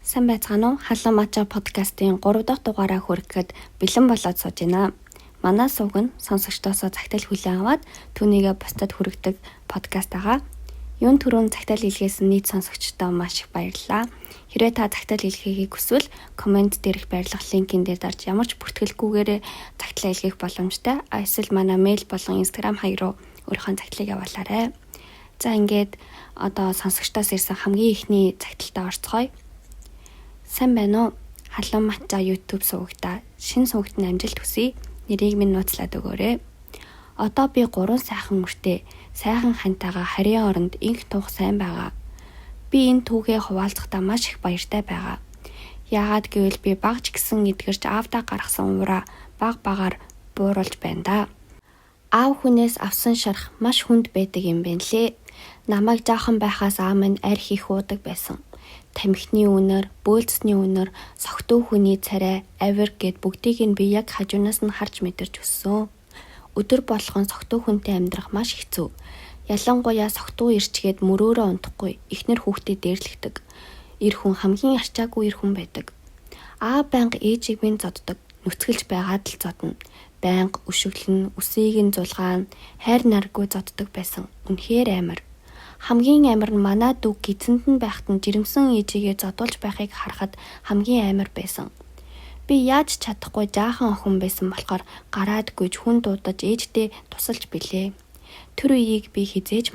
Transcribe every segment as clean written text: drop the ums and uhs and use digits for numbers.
Сайн байцгаана уу? Халуун мача подкастын 3 дахь дугаараа хүрэхэд бэлэн болоод сууж байна. Манай сувг нь сонсогчдоосоо загтал хүлээн аваад түүнийгээ бусдад хүргэдэг подкаст байгаа. Юун түрүүн загтал илгээсэн нийт сонсогчдоо маш их баярлалаа. Хэрвээ та загтал илгээхийг хүсвэл комент дээрх байрлах линкийн дээр дарж ямар ч бүртгэлгүйгээр загтал илгээх боломжтой. Эсвэл манай мэйл болон инстаграм хаяг руу өөрийнхөө загтлыг явуулаарай. За ингээд одоо сонсогчдоос ирсэн хамгийн ихний загталтаа орцгоё. Сайн байна уу? Халуун мача YouTube сувагта шинэ сувагт нь амжилт хүсье. Нэрийг минь нууцлаад өгөөрэй. Одоо би 3 сайхан мөртэй сайхан хантайгаа харийн оронд инх тух сайн байгаа. Би энэ түүхээ хуваалцахдаа маш их баяртай байгаа. Яагаад гэвэл би багч гисэн эдгэрч аавдаа гаргасан ураа багаар бууруулж байна да. Аав хүнээс авсан шарх маш хүнд байдаг юм байна лээ. Намайг жаахан байхаас аав минь арх их уудаг байсан. Тамхины үнэр, бөөлцсний үнэр, согтуу хүний царай, авир гэд бүгдийг нь би яг хажуунаас нь харж мэдэрч өссөн. Өдөр болгон согтуу хүнтэй амьдрах маш хэцүү. Ялангуяа согтуу ирчгээд мөрөөрөө унтахгүй, эхнэр хүүхдэд дээрлэгдэг. Эр хүн хамгийн арчаагүй эр хүн байдаг. Аав байнга ээжийг минь зоддог, нүцгэлж байгаад л зодно. Байнга өшөглөн, үсийг нь зулгаан, хайр наргүй зоддог байсан. Үнэхээр амар. Хамгийн амар нь манай дүү гидсэнд нь байхад нь жирэмсэн ээжигээ зодуулж байхыг харахад хамгийн амар байсан. Би яаж чадахгүй жаахан охин байсан болохоор гараад гүйж хүн дуудаж ээждээ тусалж билээ. Тэр үеийг би хизээж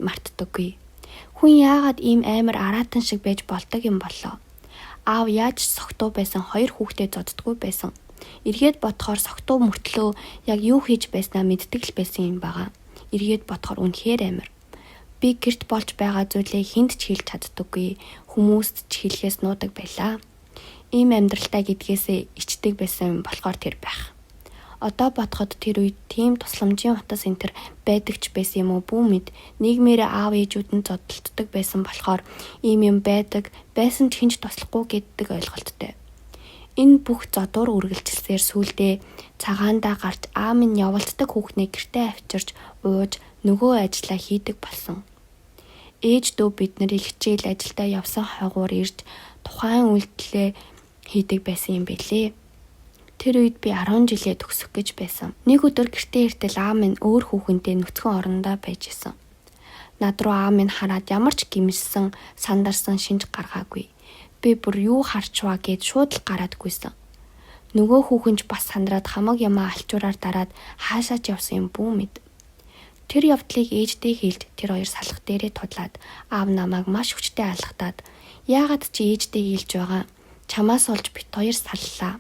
мартдаггүй. Хүн яагаад ийм амар араатан шиг байж болдог юм болоо. Аав яаж согтуу байсан 2 хүүхдээ зоддгүй байсан. Эргээд бодохоор согтуу мөртлөө яг юу хийж байснаа мэддэг л байсан юм байгаа. Эргээд бодохоор үнэхээр амар. Би гэрт болж байгаа зүйлээ хүнд ч хэлж чаддаггүй, хүмүүст ч хэлхээс нуудаг байлаа. Ийм амьдралтай гэдгээсээ ичдэг байсан болохоор тэр байх. Одоо бодоход тэр үед тийм тусламжийн утас энтер байдаг ч байсан юм уу бүү мэд. Нийгмээр аав ээжүүд нь зодтолддог байсан болохоор ийм юм байдаг, байсан ч хинч туслахгүй гэддэг ойлголттой. Энэ бүх зодуур үргэлжилсээр сүүлдээ цагаандаа гарч аав минь явуулдаг хүүхнээ гэртээ авчирч ууж нөгөө ажлаа хийдэг болсон. Ээж дүү бид нарыг хичээл ажилдаа явсан хойгуур ирж тухайн үйлдэлээ хийдэг байсан юм билээ. Тэр үед би 10 жилээ төгсөх гэж байсан. Нэг өдөр гэртээ иртэл аав минь өөр хүүхэнтэй нүцгэн орондоо байж исэн. Над руу аав минь хараад ямар ч гимжсэн, сандарсан шинж гаргаагүй. Би бүр юу харчваа гэд шууд л гараад гүйсэн. Нөгөө хүүхэн ч бас сандраад хамаг ямаа алчуураар дараад хаашаа ч явсан юм бүү мэд. Тэр явдлыг ээждээ хэлж тэр хоёр салах дээрээ тудлаад аав намайг маш хүчтэй алхатаад яагаад чи ээждээ хэлж байгаа чамаас олж бит хоёр саллаа.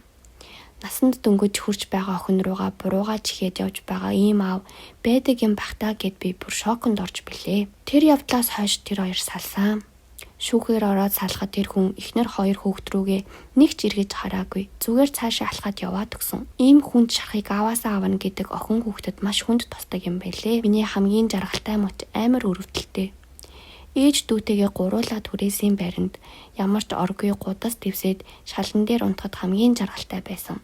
Насанд дөнгөж хурж байгаа охин руугаа буруугаа чихээд явж байгаа ийм аав байдаг юм бахтаа гэд би бүр шоконд орж билээ. Тэр явдлаас хойш тэр хоёр салсан. Шүүхээр ороод салахад тэр хүн эхнэр 2 хүүхд рүүгээ нэг ч эргэж хараагүй. Зүгээр цаашаа алхаад яваад өгсөн. Ийм хүнд шахыг аваасаа авна гэдэг охин хүүхдэд маш хүнд тусдаг юм байлээ. Миний хамгийн жаргалтай мөч амар өрөвдөлтэй. Ээж дүүтэйгээ гуруулаад хүрээсийн байранд ямар ч оргүй гудас дэвсээд шалан дээр унтахад хамгийн жаргалтай байсан.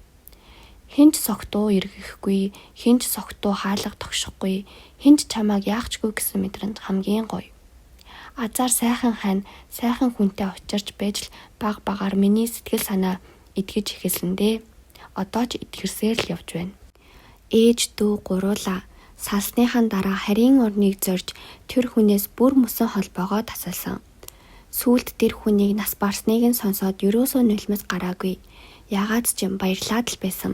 Хинч согтуу эргэхгүй, хинч согтуу хаалга тогшихгүй, хинч чамааг яахчгүй гэсэн мэдрэнд хамгийн гоё. Азар сайхан хань, сайхан хүнтэй очирч байж л багаар миний сэтгэл санаа итгэж эхэлсэндээ. Одоо ч итгэрсээр л явж байна. Ээж дүү гуруула салсныхан дараа харийн орныг зорж тэр хүнээс бүр мөсөн холбоогоо тасалсан. Сүүлд тэр хүнийг нас барсныг нь сонсоод ерөөсөө нулимс гараагүй. Яагаад ч юм баярлаад л байсан.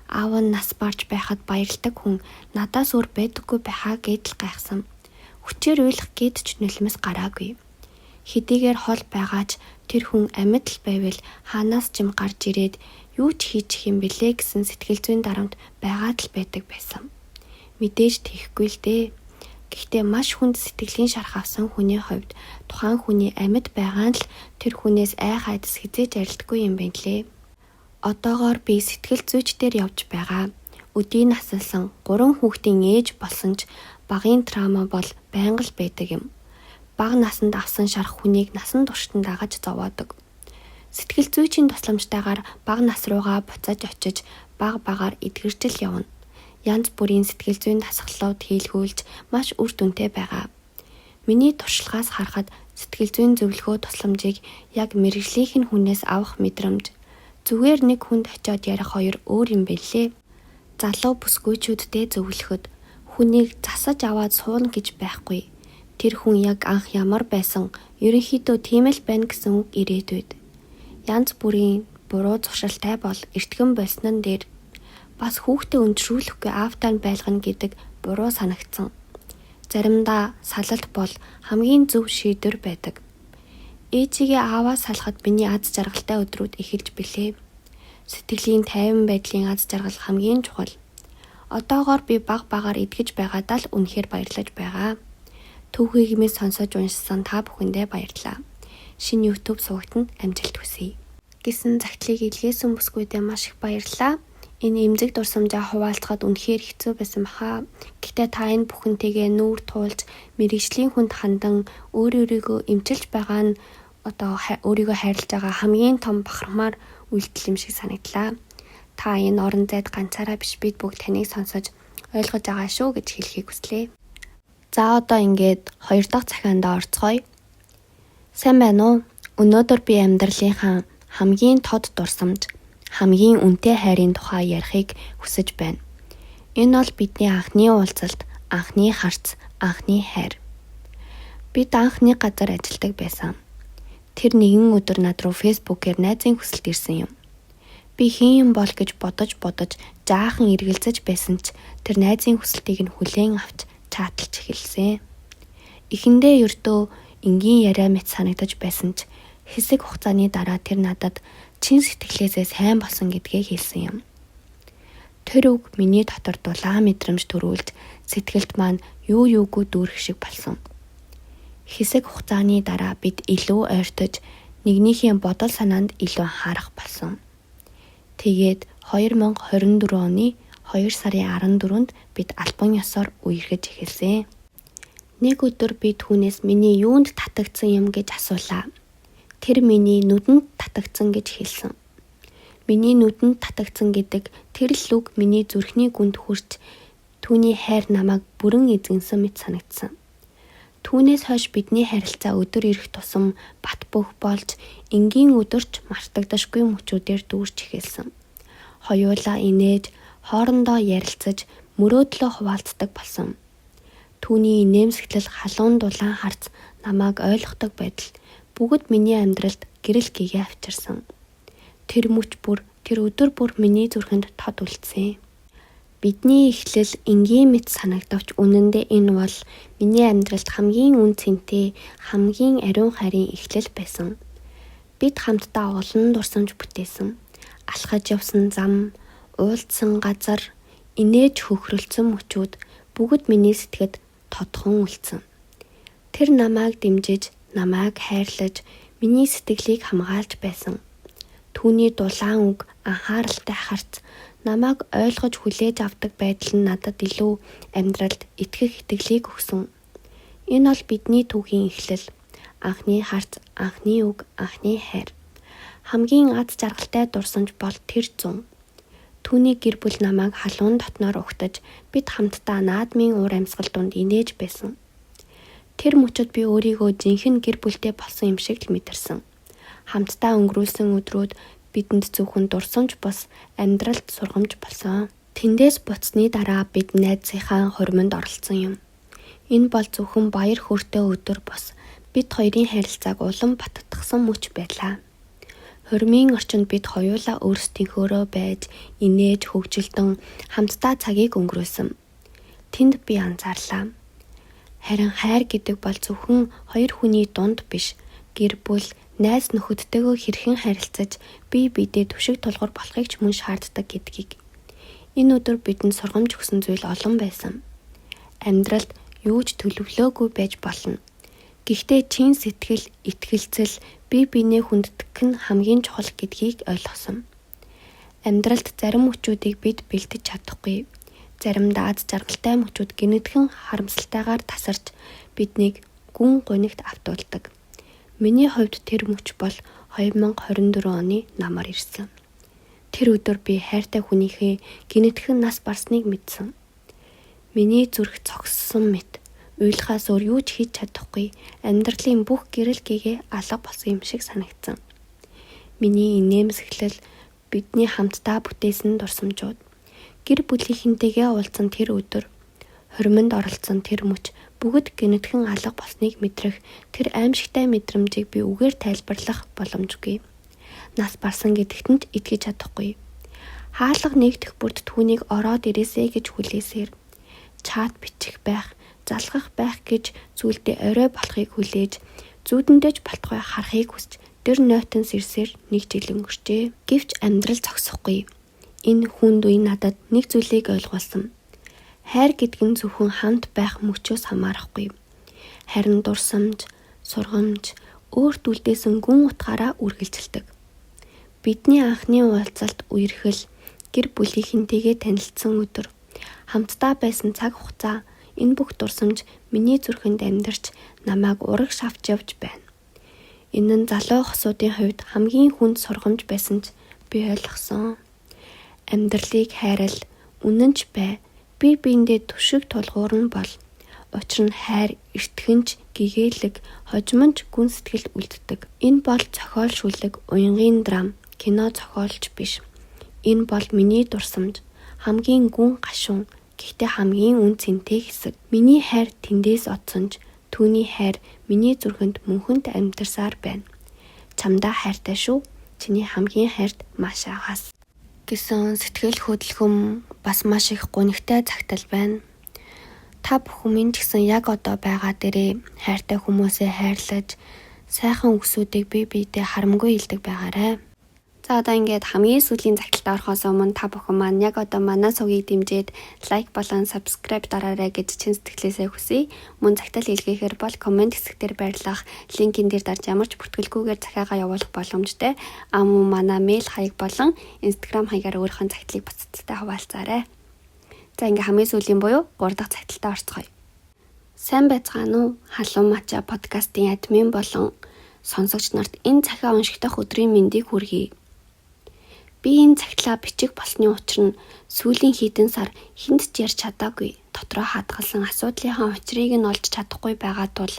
Аав нь нас барж байхад баярладаг хүн надаас өөр байдаггүй байхаа гэдэл гайхсан. Хүчээр уйлах гээд ч нулимс гараагүй. Хэдийгээр хол байгаач тэр хүн амьд л байвал хаанаас ч юм гарч ирээд юу ч хийчих юм бэлээ гэсэн сэтгэл зүйн дарамт байгаад л байдаг байсан. Мэдээж тийхгүй л дээ. Гэхдээ маш хүнд сэтгэлийн шарх авсан хүний хувьд тухайн хүний амьд байгаа нь л тэр хүнээс айдас хизээж арилдаггүй юм байна лээ. Одоогоор би сэтгэл зүйчдэр явж байгаа. Өдийг насалсан 3 хүүхдийн ээж болсон ч багын траума бол байнга л байдаг юм. Бага насанд авсан шарх хүнийг насан туршид дагаж зовоодог. Сэтгэл зүйчийн тусламжтайгаар бага нас руугаа буцаж очиж багаар эдгэрчл явна. Янз бүрийн сэтгэл зүйн дасгалууд хийлгүүлж маш үр дүнтэй байгаа. Миний туршлагаас харахад сэтгэл зүйн зөвлөгөө тусламжийг яг мэргэжлийнх нь хүнээс авах мэдрэмж. Зүгээр нэг хүнд очиод ярих хоёр өөр юм бэлээ. Залуу бүсгүйчүүддээ зөвлөхөд хүнийг засаж аваад сууна гэж байхгүй. Тэр хүн яг анх ямар байсан, ерөнхийдөө тийм л байна гэсэн үг ирээдүйд. Янз бүрийн буруу зуршилтай бол эртгэн болсон дээр бас хүүхдээ өндрүүлэхгүй аавтаа нь байлгана гэдэг буруу санагдсан. Заримдаа салалт бол хамгийн зөв шийдвэр байдаг. Ээжигээ ааваас салахад миний аз жаргалтай өдрүүд эхэлж билээ. Сэтгэлийн тайван байдлын аз жаргал хамгийн чухал. Одоогоор би багаар идгэж байгаадаа л үнэхээр баярлаж байгаа. Түүхийгмээ сонсож уншсан та бүхэндээ баярлалаа. Шинэ YouTube сувагтанд амжилт хүсье. Гэсэн загтлыг илгээсэн бүсгүйдээ маш их баярлалаа. Энэ эмзэг дурсамжаа хуваалцахад үнэхээр хэцүү байсан баха. Гэхдээ та энэ бүхэнтэйгээ нүүр туулж, мэргэжлийн хүнд хандан өөрийгөө эмчилж байгаа нь өөрийгөө хайрлаж байгаа хамгийн том бахархмаар үйлдэл юм шиг санагдлаа. Та энэ орон зайд ганцаараа биш, бид бүгд таныг сонсож ойлгож байгаа шүү гэж хэлхийг хүслээ. За одоо ингээд 2 дахь захианд орцгоё. Сайн байна уу? Өнөөдөр би амьдралынхаа хамгийн тод дурсамж, хамгийн үнэтэй хайрын тухай ярихыг хүсэж байна. Энэ бол бидний анхны уулзалт, анхны харц, анхны хайр. Бид анх нэг газар ажилладаг байсан. Тэр нэгэн өдөр над руу фэйсбүүкээр найзын хүсэлт ирсэн юм. Би хэн юм бол гэж бодож жаахан эргэлзэж байсан ч тэр найзын хүсэлтийг нь хүлээн авч чаталж эхэлсэн. Эхэндээ ердөө энгийн яриа мэт санагдаж байсан ч хэсэг хугацааны дараа тэр надад чин сэтгэлээсээ сайн болсон гэдгээ хэлсэн юм. Тэр үг миний дотор дулаан мэдрэмж төрүүлж сэтгэлд маань юугүй дүүрэх шиг болсон. Хэсэг хугацааны дараа бид илүү ойртож нэгнийхээ бодол санаанд илүү анхаарах болсон. Тэгээд 2024 оны 2 сарын 14-нд бид албан ёсоор үерхэж эхэлсэн. Нэг өдөр би түүнээс миний юунд татагдсан юм гэж асуулаа. Тэр миний нүдэнд татагдсан гэж хэлсэн. Миний нүдэнд татагдсан гэдэг тэр л үг миний зүрхний гүнд хүрч түүний хайр намайг бүрэн эзэнсэн мэт санагдсан. Түүнээс хойш бидний харилцаа өдөр ирэх тусам бат бөх болж энгийн өдөрч мартагдашгүй мөчүүдээр дүүрч эхэлсэн. Хоёулаа инээж хоорондоо ярилцаж мөрөөдлөө хуваалцдаг болсон. Түүний инээмсэглэл халуун дулаан харц намайг ойлгохдаг байдал бүгд миний амьдралд гэрэл гээгээ авчирсан. Тэр өдөр бүр миний зүрхэнд тод үлдсэн. Бидний эхлэл энгийн мэт санагдавч үнэндээ энэ бол миний амьдралд хамгийн үн цэнтэй, хамгийн ариун хайрын эхлэл байсан. Бид хамтдаа олон дурсамж бүтээсэн. Алхаж явсан зам, уулзсан газар, инээж хөхрөлцсөн мөчүүд бүгд миний сэтгэд тодхон үлдсэн. Тэр намайг дэмжиж, намайг хайрлаж, миний сэтгэлийг хамгаалж байсан. Түүний дулаан үг, анхааралтай харц, намайг ойлгож хүлээж авдаг байдал нь надад илүү амьдралд итгэх итгэлийг өгсөн. Энэ бол бидний түүхийн эхлэл. Анхны харц, анхны үг, анхны хайр. Хамгийн аз жаргалтай дурсамж бол тэр зун. Түүний гэр бүл намайг халуун дотноор угтаж, бид хамтдаа наадмын уур амьсгал дунд инээж байсан. Тэр мөчөд би өөрийгөө жинхэнэ гэр бүлтэй болсон юм шиг л мэдэрсэн. Хамтдаа өнгөрүүлсэн өдрүүд бидэнд зөвхөн дурсамж бос амьдралд сургамж болсон. Тэндээс буцсны дараа бид найзынхаа хуриманд оролцсон юм. Энэ бол зөвхөн баяр хөөртэй өдөр бос бид хоёрын харилцааг улам баттгсан мөч байлаа. Хормын орчинд бид хоёулаа өөрсдийнхөөрөө байж, инээж, хөгжилдөн хамтдаа цагийг өнгөрөөсөн. Тэнд би анзаарлаа. Харин хайр гэдэг бол зөвхөн хоёр хүний дунд биш, гэр бүл, найз нөхөдтэйгөө хэрхэн харилцаж, бие биедээ түшиг тулгуур болохыг ч мөн шаарддаг гэдгийг. Энэ өдөр бидэнд сургамж өгсөн зүйл олон байсан. Амьдралд юу ч төлөвлөөгүй байж болно. Гэхдээ чин сэтгэл, итгэлцэл, бие биенээ хүнддэг нь хамгийн чухал гэдгийг ойлгосон. Амьдралд зарим мөчүүдийг бид бэлдэж чадахгүй. Заримдаа аз жаргалтай мөчүүд гинэтхэн харамсалтайгаар тасарч биднийг гүн гунигт автуулдаг. Миний хувьд тэр мөч бол 2024 оны намар ирсэн. Тэр өдөр би хайртай хүнийхээ гинэтхэн нас барсныг мэдсэн. Миний зүрх цогссон мэт, Уйлахаас өөр юу ч хийж чадахгүй амьдралын бүх гэрэл гэгээ алга болсон юм шиг санагдсан. Миний инээмсэглэл, бидний хамтдаа бүтээсэн дурсамжууд, гэр бүлийнхэнтэйгээ уулзсан тэр өдөр, хормонд оролцсон тэр мөч бүгд гэнэтхэн алга болсныг мэдрэх тэр аимшигтай мэдрэмжийг би үгээр тайлбарлах боломжгүй. Нас барсан гэдэгт нь итгэж чадахгүй. Хаалга нэгдэх бүрд түүнийг ороод ирээсэй гэж хүлээсээр чат бичих байх, залгах байх гэж зүйлдээ орой болохыг хүлээж, зүүдэндэж болтгой харахыг хүсч тэр нойтон сэрсээр нэг жил өнгөрчээ. Гэвч амьдрал зогсохгүй. Энэ хүнд үе надад нэг зүйлийг ойлгуулсан. Хайр гэдэг нь зөвхөн хамт байх мөчөөс хамаарахгүй. Харин дурсамж, сургамж, өөрт үлдээсэн гүн утгаараа үргэлжилдэг. Бидний анхны уулзалт үерхэл, гэр бүлийнхэнтэйгээ танилцсан өдөр, хамтдаа байсан цаг хугацаа, энэ бүх дурсамж миний зүрхэнд амьдарч намайг урагш авч явж байна. Энэ нь залуу хосуудын хувьд хамгийн хүнд сургамж байсан ч би ойлгосон. Амьдралыг хайрал, үнэнч бай, бие биендээ түшиг тулгуур нь бол. Учир нь хайр, эртхэнч, гэгээлэг, хожимонч гүн сэтгэлд үлддэг. Энэ бол зохиолшүүлэг, уянгийн драм, кино зохиолч биш. Энэ бол миний дурсамж, хамгийн гүн гашуун, гэхдээ хамгийн үн цэнтэй хэсэг. Миний хайр тэндээс оцсонж, түүний хайр миний зүрхэнд мөнхөнд амьдарсаар байна. Чамдаа хайртай шүү. Чиний хамгийн хайрт маш агаас. Гэсэн сэтгэл хөдлөм бас маш их гунигтай загтал байна. Та бүхэн минь ч гэсэн яг одоо байгаа дээрээ хайртай хүмүүсээ хайрлаж, сайхан үгсүүдийг бие биедээ харамгүй хэлдэг байгаарай. За одоо ингээд хамгийн сүүлийн загталтаа орохоос өмнө та бүхэн маань яг одоо манай сувгийг дэмжиж лайк болон subscribe дараарай гэж чин сэтгэлээсээ хүсье. Мөн загтал илгээхээр бол комент хэсгээр байрлах линкийн дээр дарж ямар ч бүртгэлгүйгээр захиагаа явуулах боломжтой. Мөн манай мэйл хаяг болон Instagram хаягаар өөрийнхөө загтлыг буцалттай хуваалцаарай. За ингээд хамгийн сүүлийн буюу 3 дахь загталтаа орцгоё. Сайн байцгаана уу? Халуун мача подкастын админ болон сонсогч нарт энэ цахиа уншигдах өдрийн мэндийг хүргэе. Би энэ цагтлаа бичих болсны учир нь сүүлийн хэдэн сар хүнд ч ярьж чадаагүй дотроо хадгалсан асуудлынхаа учрыг нь олж чадахгүй байгаа тул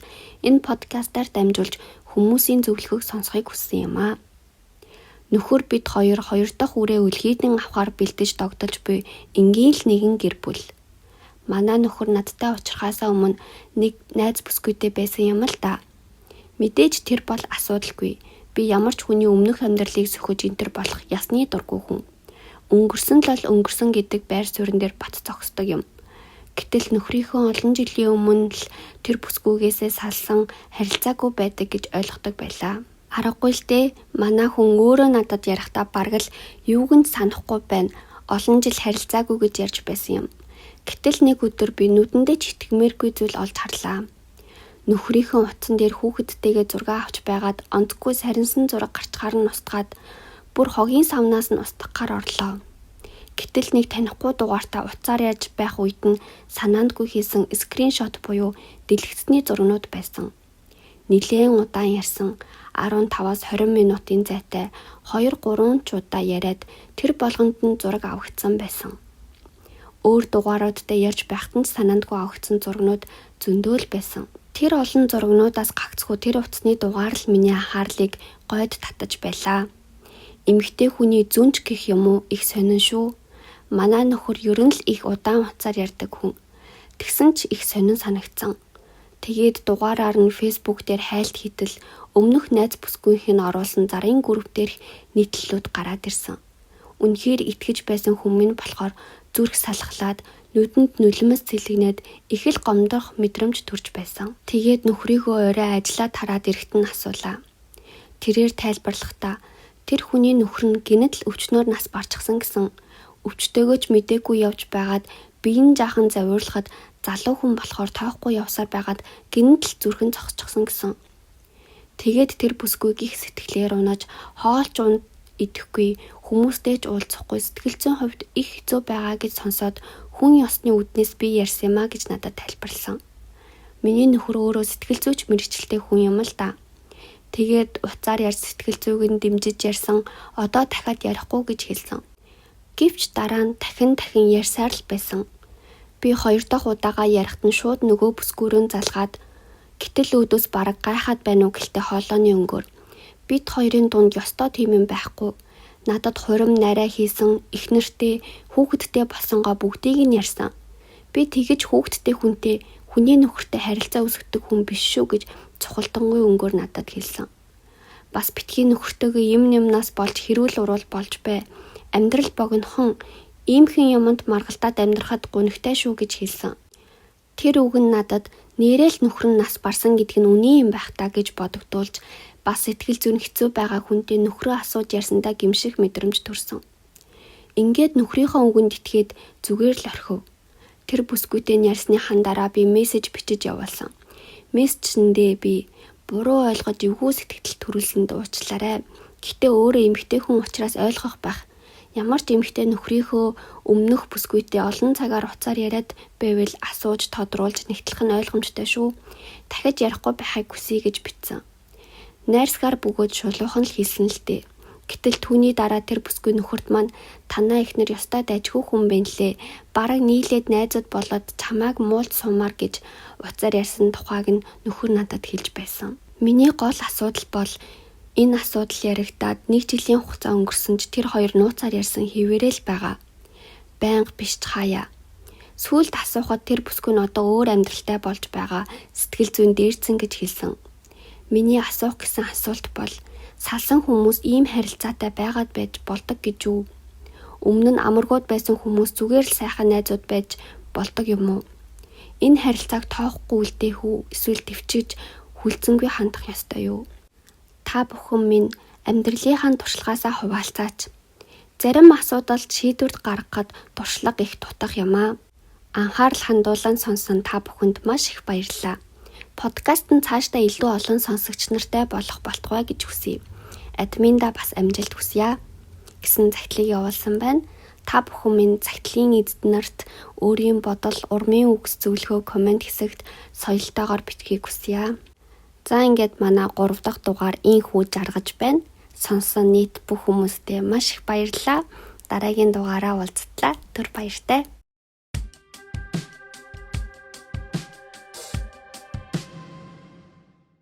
энэ подкастаар дамжуулж хүмүүсийн зөвлөгөөг сонсохыг хүссэн юм аа. Нөхөр бид хоёр дахь үрээ үлгийдэн авахар бэлдэж тогтолж буй энгийн л нэгэн гэр бүл. Манай нөхөр надтай уулзахаасаа өмнө нэг найз бүсгүйтэй байсан юм л да. Мэдээж тэр бол асуудалгүй. Би ямар ч хүний өмнөх амьдралыг сөхөж энтер болох ясны дургүй хүн. Өнгөрсөн л өнгөрсөн гэдэг байр суурин дээр бат зогсдог юм. Гэтэл нөхрийнхөө олон жилийн өмнө л тэр бүсгүйгээсээ салсан харилцаагүй байдаг гэж ойлгодог байлаа. Аргагүй л дээ, манай хүн өөрөө надад ярихдаа бараг л юуг нь санахгүй байна. Олон жил харилцаагүй гэж ярьж байсан юм. Гэтэл нэг өдөр би нүдэндээ ч итгэмээргүй зүйл олж харлаа. Нөхрийнхөө утсан дээр хүүхэдтэйгээ зураг авч байгаад онцгүй сарнсан зураг гарчгаар нь устгаад бүр хогийн савнаас нь устгахаар орлоо. Гэтэл нэг танихгүй дугаартаа уцаар яаж байх үед нь санаандгүй хийсэн скриншот буюу дэлгэцний зургнууд байсан. Нилээн удаан ярьсан 15-аас 20 минутын зайтай 2-3 ч удаа яриад тэр болгонд нь зураг авагдсан байсан. Өөр дугааруудтай ярьж байхад нь санаандгүй авагдсан зургнууд зөндөөл байсан. Тэр олон зургнуудаас гагцхүү тэр утасны дугаар л миний анхаарлыг гойд татаж байлаа. Эмэгтэй хүний зүнж гэх юм уу их сонин шүү. Манай нөхөр ер нь л их удаан хугацаар ярьдаг хүн. Тэгсэн ч их сонин санагдсан. Тэгээд дугаараар нь Facebook дээр хайлт хийтэл өмнөх найз бүсгүйнх нь оруулсан зарын групп дээрх нийтлэлүүд гараад ирсэн. Үнэхээр итгэж байсан хүмүүс болохоор зүрх салхлаад нүдэнд нулимс цэлгнээд их л гомдох мэдрэмж төрж байсан. Тэгээд нөхрийгөө орой ажиллаад хараад ирэхэд нь асуулаа. Тэрээр тайлбарлахдаа тэр хүний нөхөр нь гинэт л өвчнөөр нас барчихсан гэсэн. Өвчтөөгөө ч мдээгүй явж байгаад биеийн жаахан завиурлахад залуу хүн болохоор тоохгүй явсаар байгаад гинэт л зүрхэн зогсчихсан гэсэн. Тэгээд тэр бүсгүйг их сэтгэлээр унаж хоолч унд идэхгүй хүмүүстэй ч уулзахгүй сэтгэл зүйн хувьд их хэцүү байгаа гэж сонсоод хүн ёсны үднээс би ярьсан юмаа гэж надад тайлбарласан. Миний нөхөр өөрөө сэтгэл зүйч мэргэжилтэй хүн юм л да. Тэгээд уцаар ярьж сэтгэл зүйг нь дэмжиж ярьсан одоо дахиад ярихгүй гэж хэлсэн. Гэвч дараа нь дахин ярьсаар л байсан. Би 2 дахь удаага ярихт нь шууд нөгөө бүсгүүрөө залгаад гэтэл өөдөөс бараг гайхаад байна уу гэлтэй хоолойны өнгөөр. Бид хоёрын дунд ёстой тийм юм байхгүй. Надад хурим нарай хийсэн эхнэртэй хүүхэдтэй болсонгоо бүгдийг нь ярьсан. Би тэгэж хүүхэдтэй хүнтэй хүний нөхөртэй харилцаа үүсгдэг хүн биш шүү гэж цохолтонгүй өнгөөр надад хэлсэн. Бас битгий нөхөртөөгөө юмнаас болж хэрүүл уруул болж бай. Амьдрал богинохон иймхэн юмд маргалтаад амьдрахад гунигтай шүү гэж хэлсэн. Тэр үг нь надад нэрэл нөхөр нь нас барсан гэдэг нь үний юм байх та гэж бодогдуулж бас сэтгэл зүйн хэцүү байгаа хүнтэй нөхрөө асууж ярьсандаа гимших мэдрэмж төрсөн. Ингээд нөхрийнхөө үгэнд итгээд зүгээр л орхив. Тэр бүсгүйтэй ярьсны хандараа би мессеж бичиж явуулсан. Мессежэндээ би буруу ойлгож эвгүй сэтгэл төрүүлсэнд уучлаарай. Гэхдээ өөрөө эмэгтэй хүн учраас ойлгох байх. Ямар ч эмэгтэй нөхрийнхөө өмнөх бүсгүйтэй олон цагаар уцаар яриад байвал асууж тодруулж нэгтлэх нь ойлгомжтой шүү. Дахиж ярихгүй байхыг хүсье гэж бичсэн. Найрсгаар бөгөөд шулуухан л хэлсэн л дээ. Гэтэл түүний дараа тэр бүсгүй нөхөрт маань танаа ихнэр ёстой дайжгүй хүн байлээ. Бараг нийлээд найзууд болоод чамааг муулж сумаар гэж уцаар ярьсан тухайг нь нөхөр надад хэлж байсан. Миний гол асуудал бол энэ асуудал яригадаад 1 жилийн хугацаа өнгөрсөн ч тэр хоёр нууцаар ярьсан хэвээрэл байгаа. Байнга биш ч хаяа. Сүүлд асуухад тэр бүсгүй нь одоо өөр амьдралтай болж байгаа. Сэтгэл зүйн дээрцэн гэж хэлсэн. Миний асуух гэсэн асуулт бол салсан хүмүүс ийм харилцаатай байгаад байж болдог гэж үү? Өмнө нь амаргууд байсан хүмүүс зүгээр л сайхан найзууд байж болдог юм уу? Энэ харилцааг тоохгүй үлдээх үү? Эсвэл төвчиж хүлцэнгүй хандах ёстой юу? Та бүхэн минь амьдралынхаа туршлагаасаа хуваалцаач. Зарим асуудалд шийдвэр гаргахад туршлага их тутах юм аа. Анхаарал хандуулан сонсон та бүхэнд маш их баярлалаа. Подкаст нь цаашдаа илүү олон сонсогч нартай болох болтугай гэж хүсье. Админда бас амжилт хүсье гэсэн захидлыг явуулсан байна. Та бүхэн минь захидлын эзэднэрт өөрийн бодол, урмын үгс зөвлөгөө комент хэсэгт соёлтойгоор бичгийг хүсье. За ингээд манай 3 дахь дугаар ийхүү жаргаж байна. Сонссон нийт бүх хүмүүстээ маш их баярлалаа. Дараагийн дугаараа уулзтлаа. Түр баяртай.